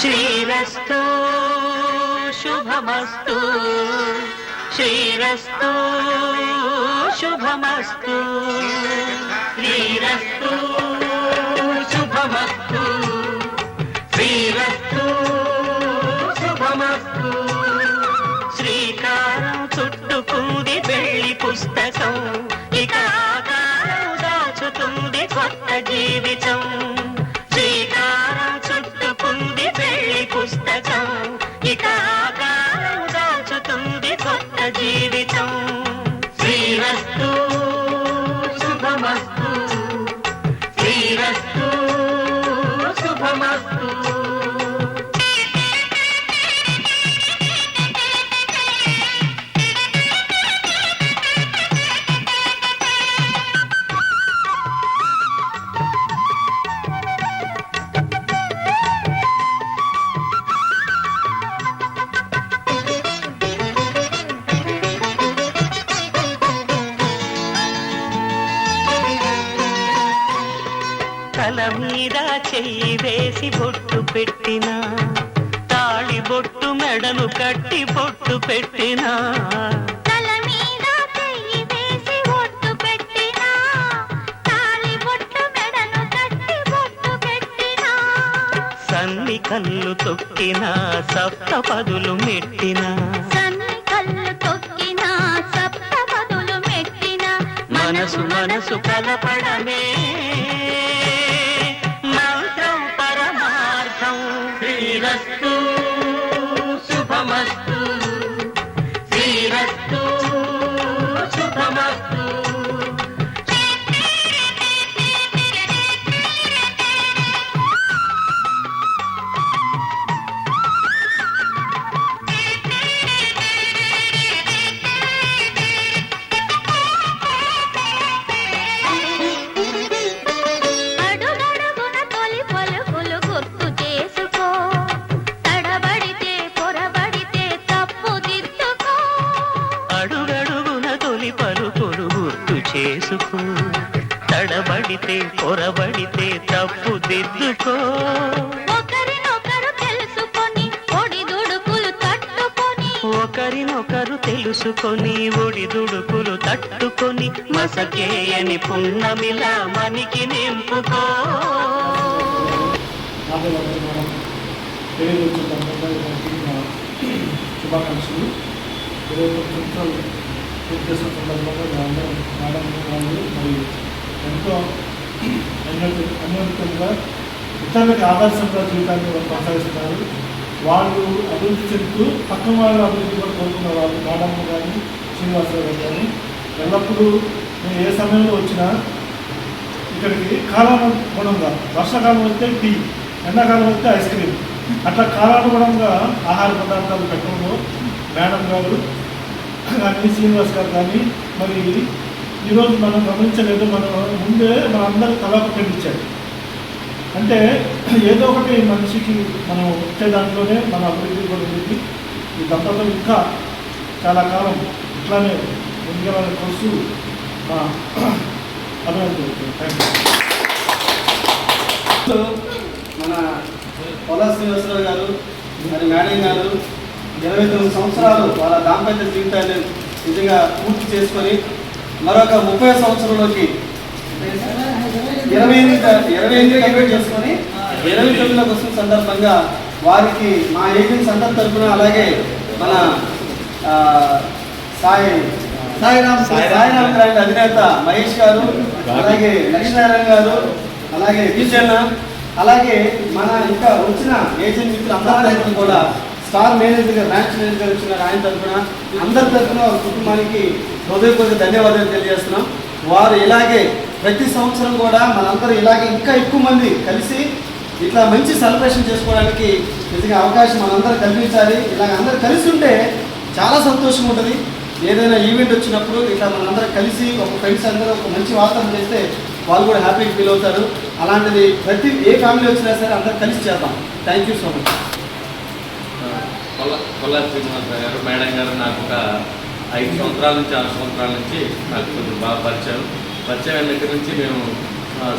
శ్రీరస్తు శుభమస్తు, శ్రీరస్తు శుభమస్తు, శ్రీరస్తు శుభమస్తు, శ్రీరస్తు శుభమస్తు. శ్రీకారం చుట్టుకుంది పెళ్లి పుస్తకం, ఇక ఆకారం దాచుతుంది కొత్త జీవితం. శ్రీకారం చుట్టుకుంది పెళ్లి పుస్తకం, ఇక ఆకారం దాచుతుంది కొత్త జీవితం. శ్రీరస్తు శుభమస్తు, శ్రీరస్తు శుభమస్తు. తల మీద చెయ్యి వేసి బొట్టు పెట్టినా, తాళి బొట్టు మెడను కట్టి బొట్టు పెట్టినా, తల మీద చెయ్యి వేసి బొట్టు పెట్టినా, తాళి బొట్టు మెడను కట్టి బొట్టు పెట్టినా, సన్ని కళ్ళు తొక్కినా సప్తపదులు మెట్టినా, సన్ని కళ్ళు తొక్కినా సప్తపదులు మెట్టినా, మనసు మనసు కలపడమే మంత్రం పరమార్థం. శ్రీరస్తు శుభమస్తు, శ్రీరస్తు శుభమస్తు. అడుగడుగున తొలి పలుకులు గుర్తు చేసుకో, తడబడితే పొరబడితే తప్పు దిద్దుకో. అడుగడుగున తొలి పలుకులు గుర్తు చేసుకో, తడబడితే పొరబడితే తప్పు దిద్దుకో. ఒకరినొకరు తెలుసుకొని ఒడిదుడుకులు తట్టుకొని, ఒకరినొకరు తెలుసుకొని ఒడిదుడుకులు తట్టుకొని, మసకేయని పున్నమిలా మనికి నింపుకో. శుభాకాంక్షలు. 21 సంవత్సరాలు పూర్తి చేసిన సందర్భంగా మేడం వాళ్ళు మరి ఎంతో అన్యోన్యంగా ఇతరులకు ఆదర్శంగా జీవితాన్ని వాళ్ళు కొనసాగిస్తున్నారు. వాళ్ళు అభివృద్ధి చెందుతూ పక్కన వాళ్ళు అభివృద్ధి కూడా కోరుకున్న వాళ్ళు మేడం కానీ శ్రీనివాసరావు గారు కానీ ఎల్లప్పుడూ నేను ఏ సమయంలో వచ్చినా ఇక్కడికి కాలానుగుణంగా వర్షాకాలం వస్తే టీ, ఎండాకాలం వస్తే ఐస్ క్రీమ్, అట్లా కాలానుగుణంగా ఆహార పదార్థాలు పెట్టడంలో మేడం గారు కానీ శ్రీనివాస్ గారు కానీ మరి ఈరోజు మనం గమనించలేదు, మనం ముందే మనందరూ తలాపు పెంచారు. అంటే ఏదో ఒకటి మనిషికి మనం వచ్చే దాంట్లోనే మన అభివృద్ధి కూడా ఉంది. ఈ దంపతులు ఇంకా చాలా కాలం ఇట్లానే ముందుకెళ్ళాలని కోరుతూ మా అభినందనలు. Thank you. మన పొలా శ్రీనివాసరావు గారు మరి మేడం గారు 29 సంవత్సరాలు వాళ్ళ దాంపత్య జీవితాన్ని నిజంగా పూర్తి చేసుకొని మరొక 30 సంవత్సరంలోకి 28 కంప్లీట్ చేసుకొని 29లోకి వస్తున్న సందర్భంగా వారికి మా ఏజెంట్స్ అందరి తరఫున, అలాగే మన సాయిరామ్ బ్రాండ్ అధినేత మహేష్ గారు, అలాగే లక్ష్మీనారాయణ గారు, అలాగే విజయన్న, అలాగే మన ఇంకా వచ్చిన ఏజెంట్ మిత్రులు అందరి తరఫున కూడా స్టార్ మేనేజర్ గారు, బ్రాంచ్ మేనేజర్ గారు వచ్చినారు, ఆయన తరఫున అందరి తరఫున వారి కుటుంబానికి హృదయపూర్వక ధన్యవాదాలు తెలియజేస్తున్నాం. వారు ఇలాగే ప్రతి సంవత్సరం కూడా మనందరూ ఇలాగే ఇంకా ఎక్కువ మంది కలిసి ఇట్లా మంచి సెలబ్రేషన్ చేసుకోవడానికి నిజంగా అవకాశం మనందరూ కల్పించాలి. ఇలాగ అందరూ కలిసి ఉంటే చాలా సంతోషం ఉంటుంది. ఏదైనా ఈవెంట్ వచ్చినప్పుడు ఇట్లా మనందరం కలిసి ఒక ఫ్రెండ్స్ అందరూ ఒక మంచి వాతావరణం చేస్తే వాళ్ళు కూడా హ్యాపీగా ఫీల్ అవుతారు. అలాంటిది ప్రతి ఏ ఫ్యామిలీ వచ్చినా సరే అందరూ కలిసి చేద్దాం. Thank you so much. Polla Srinivasa Rao గారు మేడం గారు నాకు ఒక 5 సంవత్సరాల నుంచి 6 సంవత్సరాల నుంచి నాకు కొంచెం బాగా పరిచయం. పరిచయం దగ్గర నుంచి మేము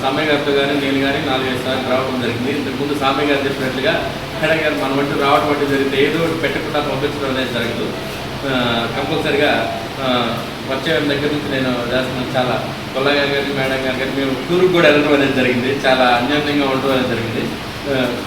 సామయ్య గారితో కానీ నేను కానీ 4-5 సార్లు రావడం జరిగింది. ఇంతకుముందు సామయ్య గారు చెప్పినట్లుగా మేడం గారు మన వంటి రావడం వంటి జరిగితే ఏదో ఒకటి పెట్టకుండా పంపించడం అనేది జరగదు. కంపల్సరిగా పరిచయం దగ్గర నుంచి నేను చేస్తున్నాను. చాలా కొల్లయ్య గారిని మేడం గారు కానీ మేము టూర్కి కూడా వెళ్ళడం అనేది జరిగింది. చాలా అన్యోన్యంగా ఉండడం అనేది జరిగింది.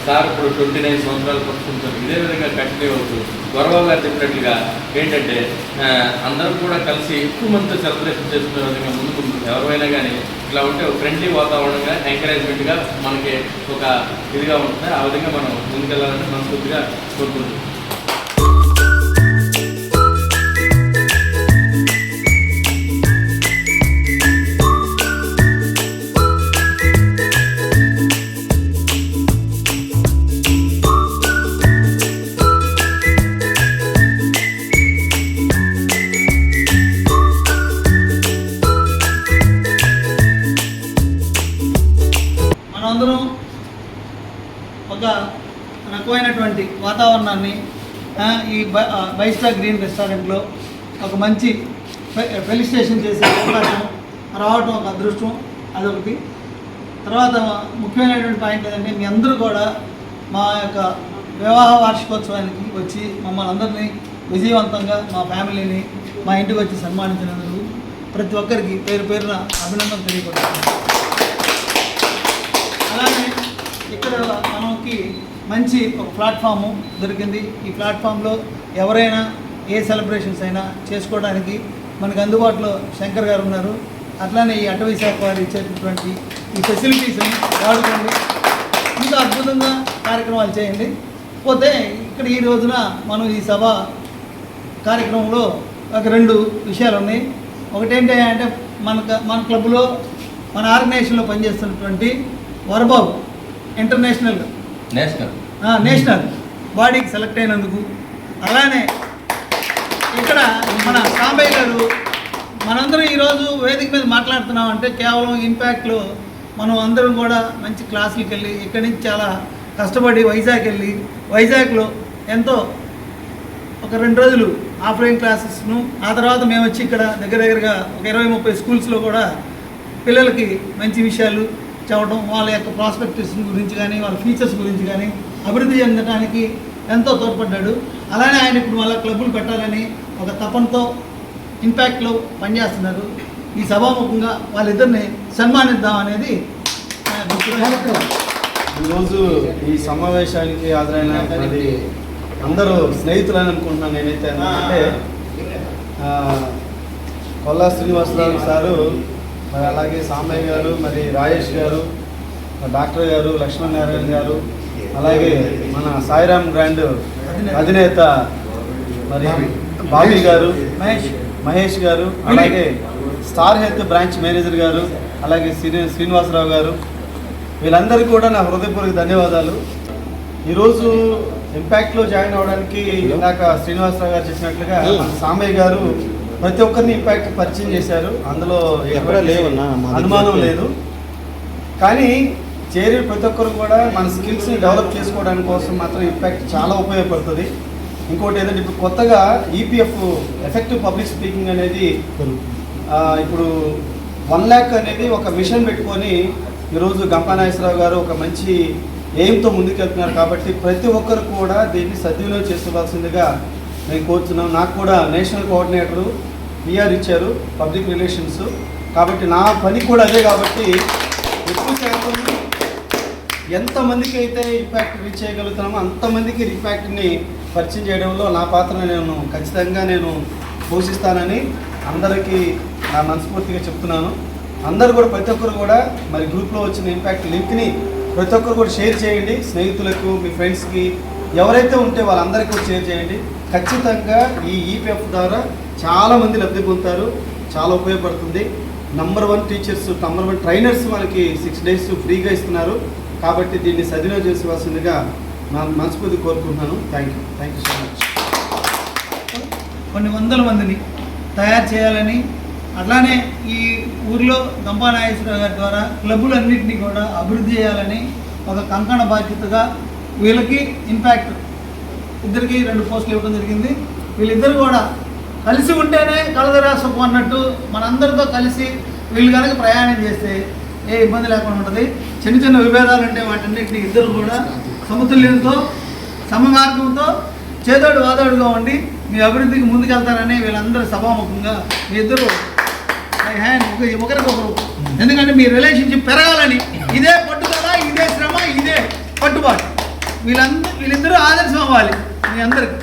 సార్ ఇప్పుడు 29 సంవత్సరాలు పట్టుకుంటారు. ఇదే విధంగా కంటిన్యూ అవుతూ గౌరవ్ గారు చెప్పినట్లుగా ఏంటంటే అందరం కూడా కలిసి ఎక్కువ మందితో సెలబ్రేషన్ చేసుకునే విధంగా ముందుకు ఎవరైనా కానీ ఇట్లా ఉంటే ఒక ఫ్రెండ్లీ వాతావరణంగా ఎంకరేజ్మెంట్గా మనకి ఒక ఇదిగా ఉంటుంది. ఆ విధంగా మనం ముందుకెళ్ళాలని మనస్ఫూర్తిగా కోరుకుంటున్నాం. మనందరం ఒక రకమైనటువంటి వాతావరణాన్ని ఈ బైస్టా గ్రీన్ రెస్టారెంట్లో ఒక మంచి ఫెలిసిటేషన్ చేసే అవకాశం రావడం ఒక అదృష్టం, అదొకటి. తర్వాత ముఖ్యమైనటువంటి పాయింట్ ఏంటంటే మీ అందరూ కూడా మా యొక్క వివాహ వార్షికోత్సవానికి వచ్చి మమ్మల్ని అందరినీ విజయవంతంగా మా ఫ్యామిలీని మా ఇంటికి వచ్చి సన్మానించినందుకు ప్రతి ఒక్కరికి పేరు పేరున అభినందన తెలియపడుతున్నాను. అలానే ఇక్కడ మనకి మంచి ఒక ప్లాట్ఫాము దొరికింది. ఈ ప్లాట్ఫామ్లో ఎవరైనా ఏ సెలబ్రేషన్స్ అయినా చేసుకోవడానికి మనకు అందుబాటులో శంకర్ గారు ఉన్నారు. అట్లానే ఈ అటవీ శాఖ వారు ఇచ్చేటటువంటి ఈ ఫెసిలిటీస్ని వాడుకోండి, ఇంకా అద్భుతంగా కార్యక్రమాలు చేయండి. పోతే ఇక్కడ ఈ రోజున మనం ఈ సభ కార్యక్రమంలో ఒక 2 విషయాలు ఉన్నాయి. ఒకటేంటి అంటే మన క్లబ్లో మన ఆర్గనైజేషన్లో పనిచేస్తున్నటువంటి వరబాబు నేషనల్ బాడీకి సెలెక్ట్ అయినందుకు, అలానే ఇక్కడ మన సాంబయ్య గారు మనందరం ఈరోజు వేదిక మీద మాట్లాడుతున్నాం అంటే కేవలం ఇంపాక్ట్లో మనం అందరం కూడా మంచి క్లాసులకు వెళ్ళి ఇక్కడి నుంచి చాలా కష్టపడి వైజాగ్లో ఎంతో ఒక 2 రోజులు ఆఫ్లైన్ క్లాసెస్ను, ఆ తర్వాత మేము వచ్చి ఇక్కడ దగ్గరగా ఒక 20-30 స్కూల్స్లో కూడా పిల్లలకి మంచి విషయాలు చెప్పడం, వాళ్ళ యొక్క ప్రాస్పెక్టివ్స్ గురించి కానీ వాళ్ళ ఫీచర్స్ గురించి కానీ అభివృద్ధి చెందడానికి ఎంతో తోడ్పడ్డాడు. అలానే ఆయన ఇప్పుడు వాళ్ళ క్లబ్బులు పెట్టాలని ఒక తపనతో ఇంపాక్ట్లో పనిచేస్తున్నారు. ఈ సభాముఖంగా వాళ్ళిద్దరిని సన్మానిద్దాం అనేది ఈరోజు ఈ సమావేశానికి హాజరైన అందరూ స్నేహితులని అనుకుంటున్నాను. నేనైతే అంటే కొల్లా శ్రీనివాసరావు సారు, మరి అలాగే సామయ్య గారు, మరి రాజేష్ గారు, డాక్టర్ గారు, లక్ష్మీనారాయణ గారు, అలాగే మన సాయిరామ్ గ్రాండ్ అధినేత మరి బాబీ గారు, మహేష్ గారు, అలాగే స్టార్ హెల్త్ బ్రాంచ్ మేనేజర్ గారు, అలాగే శ్రీనివాసరావు గారు, వీళ్ళందరికీ కూడా నా హృదయపూర్వక ధన్యవాదాలు. ఈరోజు ఇంపాక్ట్లో జాయిన్ అవ్వడానికి ఇందాక శ్రీనివాసరావు గారు చెప్పినట్లుగా సామయ్య గారు ప్రతి ఒక్కరిని ఇంపాక్ట్ పరిచయం చేశారు. అందులో అనుమానం లేదు. కానీ చేరే ప్రతి ఒక్కరు కూడా మన స్కిల్స్ని డెవలప్ చేసుకోవడానికి కోసం మాత్రం ఇంపాక్ట్ చాలా ఉపయోగపడుతుంది. ఇంకోటి ఏదంటే ఇప్పుడు కొత్తగా ఈపీఎఫ్ ఎఫెక్టివ్ పబ్లిక్ స్పీకింగ్ అనేది ఇప్పుడు 1 lakh అనేది ఒక మిషన్ పెట్టుకొని ఈరోజు గంపా నాగేశ్వరరావు గారు ఒక మంచి ఎయిమ్తో ముందుకెళ్తున్నారు. కాబట్టి ప్రతి ఒక్కరు కూడా దీన్ని సద్వినియోగం చేసుకోవాల్సిందిగా నేను కోరుతున్నాను. నాకు కూడా నేషనల్ కోఆర్డినేటరు పిఆర్ ఇచ్చారు, పబ్లిక్ రిలేషన్స్. కాబట్టి నా పని కూడా అదే. కాబట్టి ఎక్కువ శాతం ఎంతమందికి అయితే ఇంపాక్ట్ రీచ్ చేయగలుగుతున్నామో అంతమందికి ఇంపాక్ట్ని పరిచయం చేయడంలో నా పాత్రను నేను ఖచ్చితంగా పోషిస్తానని అందరికీ నా మనస్ఫూర్తిగా చెప్తున్నాను. అందరూ కూడా ప్రతి ఒక్కరు కూడా మరి గ్రూప్లో వచ్చిన ఇంపాక్ట్ లింక్ని ప్రతి ఒక్కరు కూడా షేర్ చేయండి. స్నేహితులకు, మీ ఫ్రెండ్స్కి ఎవరైతే ఉంటే వాళ్ళందరికీ కూడా షేర్ చేయండి. ఖచ్చితంగా ఈ ఈపీఎఫ్ ద్వారా చాలామంది లబ్ధి పొందుతారు, చాలా ఉపయోగపడుతుంది. నంబర్ 1 టీచర్స్, నంబర్ 1 ట్రైనర్స్ మనకి 6 days ఫ్రీగా ఇస్తున్నారు. కాబట్టి దీన్ని సద్వినియోగం చేసుకోవాల్సిందిగా నా మనస్ఫూర్తి కోరుకుంటున్నాను. Thank you so much. కొన్ని వందల మందిని తయారు చేయాలని, అట్లానే ఈ ఊర్లో గంపా నాగేశ్వరరావు గారి ద్వారా క్లబ్బులన్నింటినీ కూడా అభివృద్ధి చేయాలని ఒక కంకణ బాధ్యతగా వీళ్ళకి ఇంపాక్ట్ ఇద్దరికి 2 పోస్టులు ఇవ్వడం జరిగింది. వీళ్ళిద్దరు కూడా కలిసి ఉంటేనే కలదరా సుఖం అన్నట్టు మనందరితో కలిసి వీళ్ళు కనుక ప్రయాణం చేస్తే ఏ ఇబ్బంది లేకుండా ఉంటుంది. చిన్న చిన్న విభేదాలు ఉంటే వాటన్నిటిని ఇద్దరు కూడా సమతుల్యంతో సమమార్గంతో చేదోడు వాదోడుగా ఉండి మీ అభివృద్ధికి ముందుకెళ్తారని వీళ్ళందరూ సభాముఖంగా మీ ఇద్దరు హ్యాండ్ ఒకరికొకరు, ఎందుకంటే మీ రిలేషన్షిప్ పెరగాలని ఇదే పట్టుదల, ఇదే శ్రమ, ఇదే పట్టుబాటు వీళ్ళిద్దరూ ఆదర్శం అవ్వాలి మీ అందరికి.